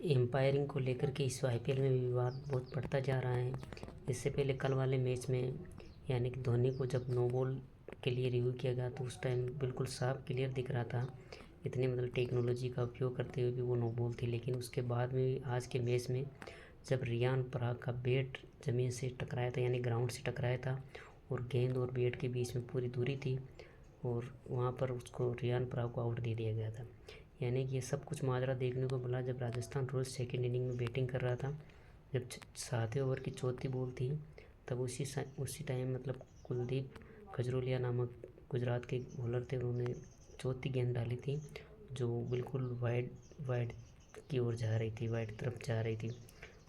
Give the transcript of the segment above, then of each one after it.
एम्पायरिंग को लेकर के इस आईपीएल में विवाद बहुत बढ़ता जा रहा है। इससे पहले कल वाले मैच में यानी कि धोनी को जब नो बॉल के लिए रिव्यू किया गया तो उस टाइम बिल्कुल साफ क्लियर दिख रहा था, इतनी मतलब टेक्नोलॉजी का उपयोग करते हुए भी वो नो बॉल थी। लेकिन उसके बाद में आज के मैच में जब रियान पराग का बैट ज़मीन से टकराया था यानी ग्राउंड से टकराया था और गेंद और बैट के बीच में पूरी दूरी थी और वहाँ पर उसको रियान पराग को आउट दे दिया गया था। यानी कि ये सब कुछ माजरा देखने को मिला जब राजस्थान रॉयल्स सेकेंड इनिंग में बैटिंग कर रहा था। जब 7वें ओवर की चौथी बॉल थी तब उसी टाइम मतलब कुलदीप खजरोलिया नामक गुजरात के बॉलर थे, उन्होंने चौथी गेंद डाली थी जो बिल्कुल वाइड की ओर जा रही थी, वाइड तरफ जा रही थी।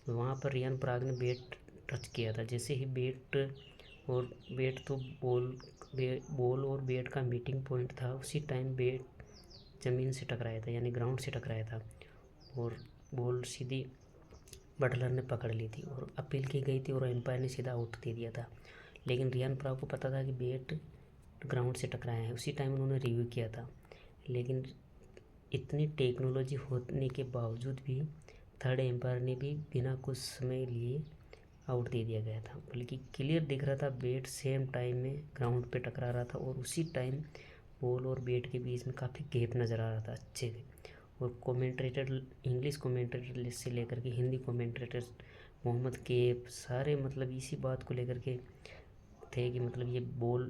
वहाँ पर रियान पराग ने बैट टच किया था। जैसे ही बैट तो बॉल और बैट का मीटिंग पॉइंट था, उसी टाइम बैट ज़मीन से टकराया था यानी ग्राउंड से टकराया था और बॉल सीधी बटलर ने पकड़ ली थी और अपील की गई थी और एम्पायर ने सीधा आउट दे दिया था। लेकिन रियान पराग को पता था कि बैट ग्राउंड से टकराया है, उसी टाइम उन्होंने रिव्यू किया था। लेकिन इतनी टेक्नोलॉजी होने के बावजूद भी थर्ड एम्पायर ने भी बिना कुछ समय लिए आउट दे दिया गया था, बल्कि क्लियर दिख रहा था बैट सेम टाइम में ग्राउंड पे टकरा रहा था और उसी टाइम बॉल और बैट के बीच में काफ़ी गैप नज़र आ रहा था अच्छे से। और कमेंट्रेटर, इंग्लिश कमेंट्रेटर से लेकर के हिंदी कमेंट्रेटर, मोहम्मद कैफ, सारे मतलब इसी बात को लेकर के थे कि मतलब ये बॉल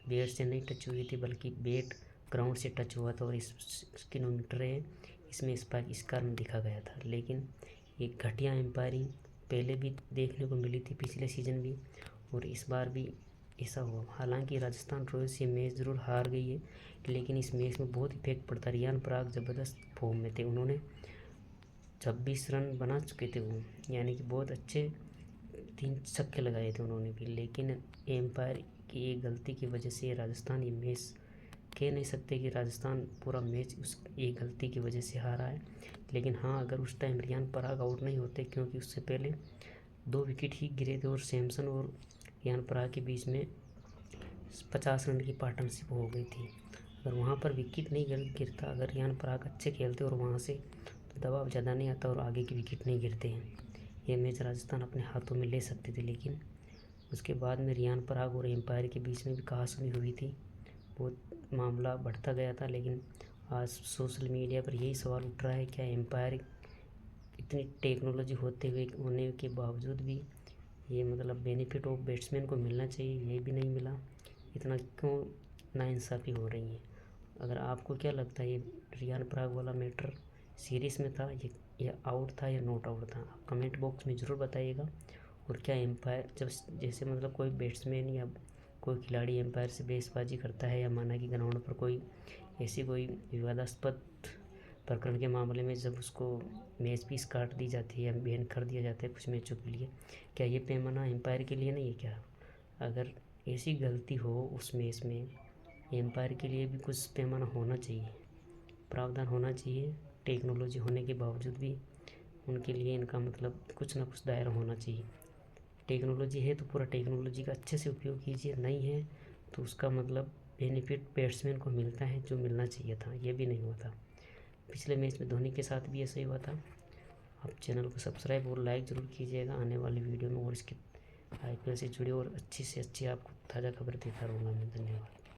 बैट से नहीं टच हुई थी बल्कि बैट ग्राउंड से टच हुआ था और इस किलोमीटर है इसमें इस कारण दिखा गया था। लेकिन ये घटिया एम्पायरिंग पहले भी देखने को मिली थी पिछले सीज़न भी और इस बार भी ऐसा हुआ। हालांकि राजस्थान रॉयल्स ये मैच ज़रूर हार गई है लेकिन इस मैच में बहुत इफेक्ट पड़ता। रियान पराग ज़बरदस्त फॉर्म में थे, उन्होंने 26 रन बना चुके थे वो, यानी कि बहुत अच्छे 3 छक्के लगाए थे उन्होंने भी। लेकिन एम्पायर की एक गलती की वजह से राजस्थान ये मैच कह नहीं सकते कि राजस्थान पूरा मैच उस एक गलती की वजह से हारा है। लेकिन हाँ, अगर उस टाइम रियान पराग आउट नहीं होते, क्योंकि उससे पहले 2 विकेट ही गिरे थे और सैमसन और रियान पराग के बीच में 50 रन की पार्टनरशिप हो गई थी। अगर वहाँ पर विकेट नहीं गिरता, अगर रियान पराग अच्छे खेलते और वहाँ से तो दबाव ज़्यादा नहीं आता और आगे की विकेट नहीं गिरते हैं, ये मैच राजस्थान अपने हाथों में ले सकते थे। लेकिन उसके बाद में रियान पराग और एम्पायर के बीच में भी कहासुनी हुई थी, बहुत मामला बढ़ता गया था। लेकिन आज सोशल मीडिया पर यही सवाल उठ रहा है, क्या एम्पायर इतनी टेक्नोलॉजी होने के बावजूद भी ये मतलब बेनिफिट ऑफ बैट्समैन को मिलना चाहिए, ये भी नहीं मिला, इतना क्यों नाइंसाफ़ी हो रही है? अगर आपको क्या लगता है ये रियान पराग वाला मैटर सीरीज़ में था, ये आउट था या नॉट आउट था? आप कमेंट बॉक्स में ज़रूर बताइएगा। और क्या एम्पायर जब जैसे मतलब कोई बैट्समैन या कोई खिलाड़ी एम्पायर से बहसबाजी करता है या माना कि ग्राउंड पर कोई ऐसी कोई विवादास्पद प्रकरण के मामले में जब उसको मैच फीस काट दी जाती है या बैन कर दिया जाता है कुछ मैचों के लिए, क्या ये पैमाना एम्पायर के लिए नहीं है क्या? अगर ऐसी गलती हो उस मैच में, एम्पायर के लिए भी कुछ पैमाना होना चाहिए, प्रावधान होना चाहिए। टेक्नोलॉजी होने के बावजूद भी उनके लिए इनका मतलब कुछ ना कुछ दायरा होना चाहिए। टेक्नोलॉजी है तो पूरा टेक्नोलॉजी का अच्छे से उपयोग कीजिए, नहीं है तो उसका मतलब बेनिफिट बैट्समैन को मिलता है जो मिलना चाहिए था, ये भी नहीं हुआ था। पिछले मैच में धोनी के साथ भी ऐसा ही हुआ था। आप चैनल को सब्सक्राइब और लाइक ज़रूर कीजिएगा आने वाली वीडियो में, और इसके आईपीएल से जुड़ी और अच्छी से अच्छी आपको ताज़ा खबर देता रहूँगा मैं। धन्यवाद।